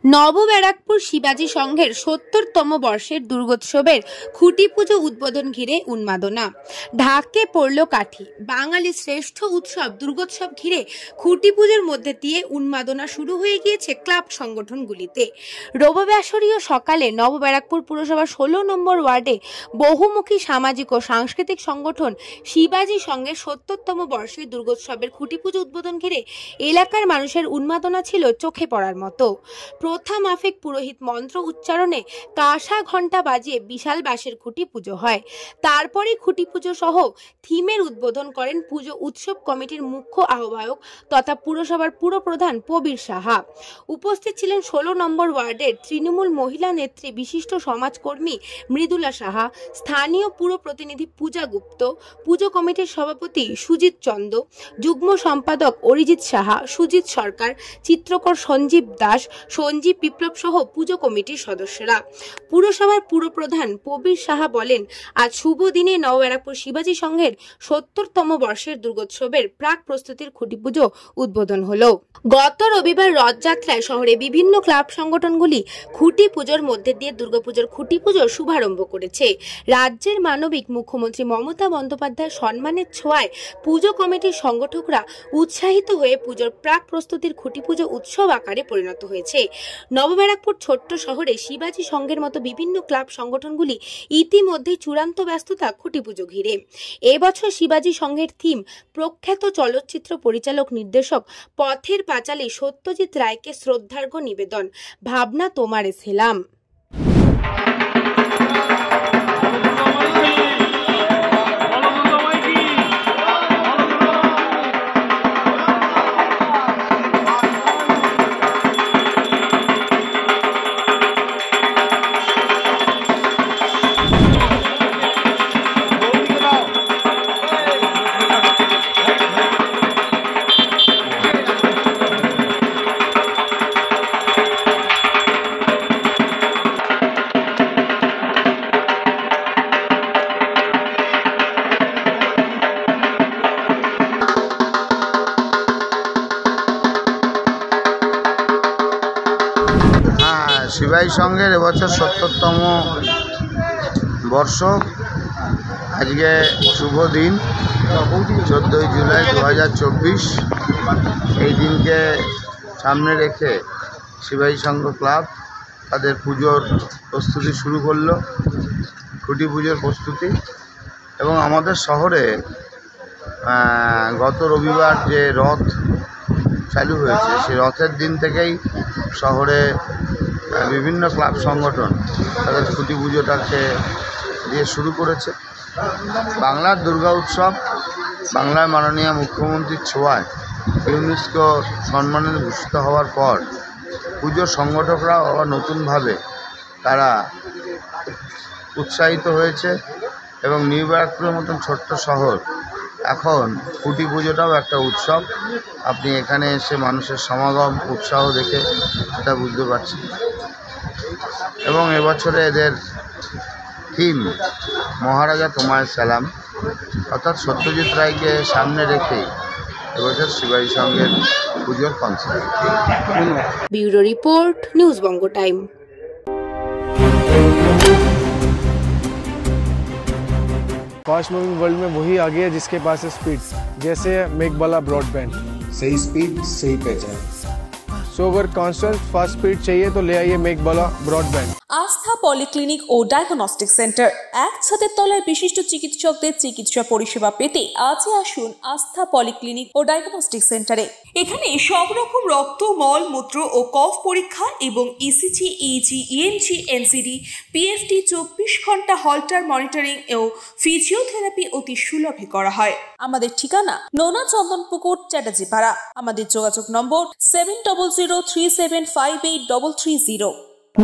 নবব্যারাকপুর শিবাজি সংঘের ৭০তম বর্ষের দুর্গোৎসবের খুঁটি পুজো উদ্বোধন ঘিরে উন্মাদনা। ঢাকে পড়ল কাঠি। বাঙালির শ্রেষ্ঠ উৎসব দুর্গোৎসব ঘিরে খুঁটি পুজোর মধ্যে দিয়ে উন্মাদনা শুরু হয়ে গিয়েছে ক্লাব সংগঠনগুলিতে। রবিবাসরীয় সকালে নবব্যারাকপুর পুরসভার ১৬ নম্বর ওয়ার্ডে বহুমুখী সামাজিক ও সাংস্কৃতিক সংগঠন শিবাজি সংঘের ৭০তম বর্ষের দুর্গোৎসবের খুঁটি পুজো উদ্বোধন ঘিরে এলাকার মানুষের উন্মাদনা ছিল চোখে পড়ার মতো। প্রথা মাফিক পুরোহিত মন্ত্র উচ্চারণে কাঁসা ঘণ্টা বাজিয়ে বিশাল বাঁশের খুঁটি পুজো হয়। তারপরে খুঁটি পুজো সহ থিমের উদ্বোধন করেন পুজো উৎসব কমিটির মুখ্য আহ্বায়ক তথা পুরসভার পুরপ্রধান প্রবীর সাহা। উপস্থিত ছিলেন ১৬ নম্বর ওয়ার্ডের তৃণমূল মহিলা নেত্রী বিশিষ্ট সমাজকর্মী মৃদুলা সাহা, স্থানীয় পুর প্রতিনিধি পূজা গুপ্ত, পুজো কমিটির সভাপতি সুজিত চন্দ, যুগ্ম সম্পাদক অরিজিৎ সাহা, সুজিত সরকার, চিত্রকর সঞ্জীব দাস, সঞ্জীব বিপ্লব সহ পুজো কমিটির সদস্যরা। পুরসভার পুরপ্রধান প্রবীর সাহা বলেন, আজ শুভ দিনে নবব্যারাকপুর শিবাজি সংঘের ৭০তম বর্ষের দুর্গোৎসবের প্রাক প্রস্তুতির খুঁটি পুজো উদ্বোধন হলো। গত রবিবার রথযাত্রায় শহরে বিভিন্ন ক্লাব সংগঠনগুলি খুঁটি পুজোর মধ্যে দিয়ে দুর্গাপুজোর খুঁটি পুজোর শুভারম্ভ করেছে। রাজ্যের মানবিক মুখ্যমন্ত্রী মমতা বন্দ্যোপাধ্যায়ের সম্মানের ছোঁয়ায় পুজো কমিটির সংগঠকরা উৎসাহিত হয়ে পুজোর প্রাক প্রস্তুতির খুঁটি পুজো উৎসব আকারে পরিণত হয়েছে। নবব্যারাকপুর ছোট্ট শহরে শিবাজি সংঘের মতো বিভিন্ন ক্লাব সংগঠনগুলি ইতিমধ্যেই চূড়ান্ত ব্যস্ততা খুঁটি পুজো ঘিরে। এবছর শিবাজি সংঘের থিম প্রখ্যাত চলচ্চিত্র পরিচালক নির্দেশক পথের পাঁচালী সত্যজিৎ রায়কে শ্রদ্ধার্ঘ্য নিবেদন, ভাবনা তোমারে ছিলাম। শিবাজি সংঘের এবছর ৭০তম বর্ষ। আজকে শুভ দিন ১৪ই জুলাই ২০২৪। এই দিনকে সামনে রেখে শিবাজি সংঘ ক্লাব তাদের পুজোর প্রস্তুতি শুরু করলো, খুঁটি পুজোর প্রস্তুতি। এবং আমাদের শহরে গত রবিবার যে রথ চালু হয়েছে, সেই রথের দিন থেকেই শহরে বিভিন্ন ক্লাব সংগঠন তাদের খুঁটি পুজোটাকে দিয়ে শুরু করেছে। বাংলার দুর্গা উৎসব বাংলার মাননীয় মুখ্যমন্ত্রীর ছোঁয়ায় ইউনেস্কো সম্মানে ভূষিত হওয়ার পর পুজোর সংগঠকরা আবার নতুনভাবে তারা উৎসাহিত হয়েছে এবং নিউ ব্যারাকপুরের মতন ছোট্ট শহর এখন খুঁটি পুজোটাও একটা উৎসব। আপনি এখানে এসে মানুষের সমাগম উৎসাহ দেখে এটা বুঝতে পারছেন। এবং এবছরে এদের থিম মহারাজা তোমায় সালাম, অর্থাৎ সত্যজিৎ রায়কে সামনে রেখেই এবছর শিবাজি সংঘের পুজোর কনসেপ্ট। ব্যুরো রিপোর্ট, নিউজ বঙ্গ টাইম। फास्ट मूविंग वर्ल्ड में वही आगे है जिसके पास है स्पीड, जैसे मेघबाला ब्रॉडबैंड। सही स्पीड सही पहचान। सो अगर कॉन्स्टेंट फास्ट स्पीड चाहिए तो ले आइए मेघबाला ब्रॉडबैंड। আস্থা পলিক্লিনিক ও ডায়াগনস্টিক সেন্টার, এক ছাদের তলায় বিশিষ্ট চিকিৎসকদের চিকিৎসা পরিষেবা পেতে আজই আসুন আস্থা পলিক্লিনিক ও ডায়াগনস্টিক সেন্টারে। এখানে সব রকম রক্ত, মল, মূত্র ও কফ পরীক্ষা এবং ECG, easy, ENG, NCD, PFT ২৪ ঘন্টা হল্টার মনিটরিং ও ফিজিওথেরাপি অতি সুলভে করা হয়। আমাদের ঠিকানা নোনা চন্দনপুকুর, চ্যাটার্জিপাড়া। আমাদের যোগাযোগ নম্বর 7003758330।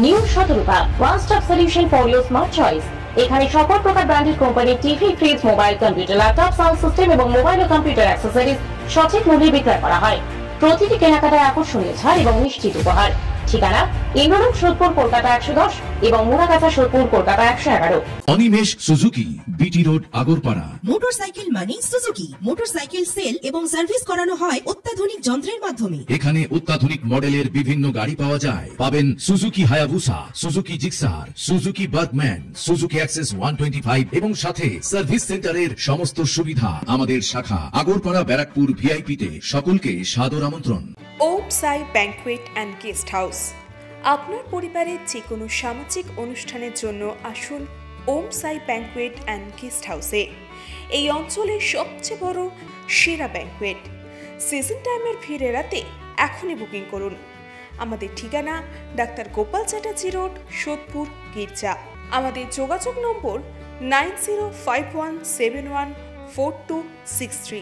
New Shatarupa, one stop solution for your smart choice. এখানে সকল প্রকার ব্র্যান্ডেড কোম্পানির TV, fridge, mobile, computer, laptop, sound system এবং মোবাইল ও কম্পিউটার অ্যাক্সেসরিজ সঠিক মূল্যে বিক্রয় করা হয়। প্রতিটি কেনাকাটায় আকর্ষণীয় ছাড় এবং নিশ্চিত উপহার। ঠিকানা ইন্দ্রলোক সোদপুর কলকাতা 110 এবং Muragachha Sodepur Kolkata 111। Animesh Suzuki, BT road, Agarpara. Motorcycle মানে সুজুকি। মোটরসাইকেল সেল এবং সার্ভিস করানো হয় অত্যাধুনিক যন্ত্রের মাধ্যমে। এখানে অত্যাধুনিক মডেলের বিভিন্ন গাড়ি পাওয়া যায়। পাবেন Suzuki Hayabusa, Suzuki Gixxer, Suzuki Bergman, Suzuki access 125 এবং সাথে সার্ভিস সেন্টারের সমস্ত সুবিধা। আমাদের শাখা আগরপাড়া ব্যারাকপুর ভিআইপি তে। সকলকে সাদর আমন্ত্রণ। ওম সাই ব্যাংকুয়েট অ্যান্ড গেস্ট হাউস। আপনার পরিবারের যে কোনো সামাজিক অনুষ্ঠানের জন্য আসুন ওম সাই ব্যাংকুয়েট অ্যান্ড গেস্ট হাউসে। এই অঞ্চলের সবচেয়ে বড় সেরা ব্যাংকুয়েট। সিজন টাইমের ভিড় এড়াতে এখনই বুকিং করুন। আমাদের ঠিকানা ডাক্তার গোপাল চ্যাটার্জি রোড, সোদপুর, গির্জা। আমাদের যোগাযোগ নম্বর 9051714263।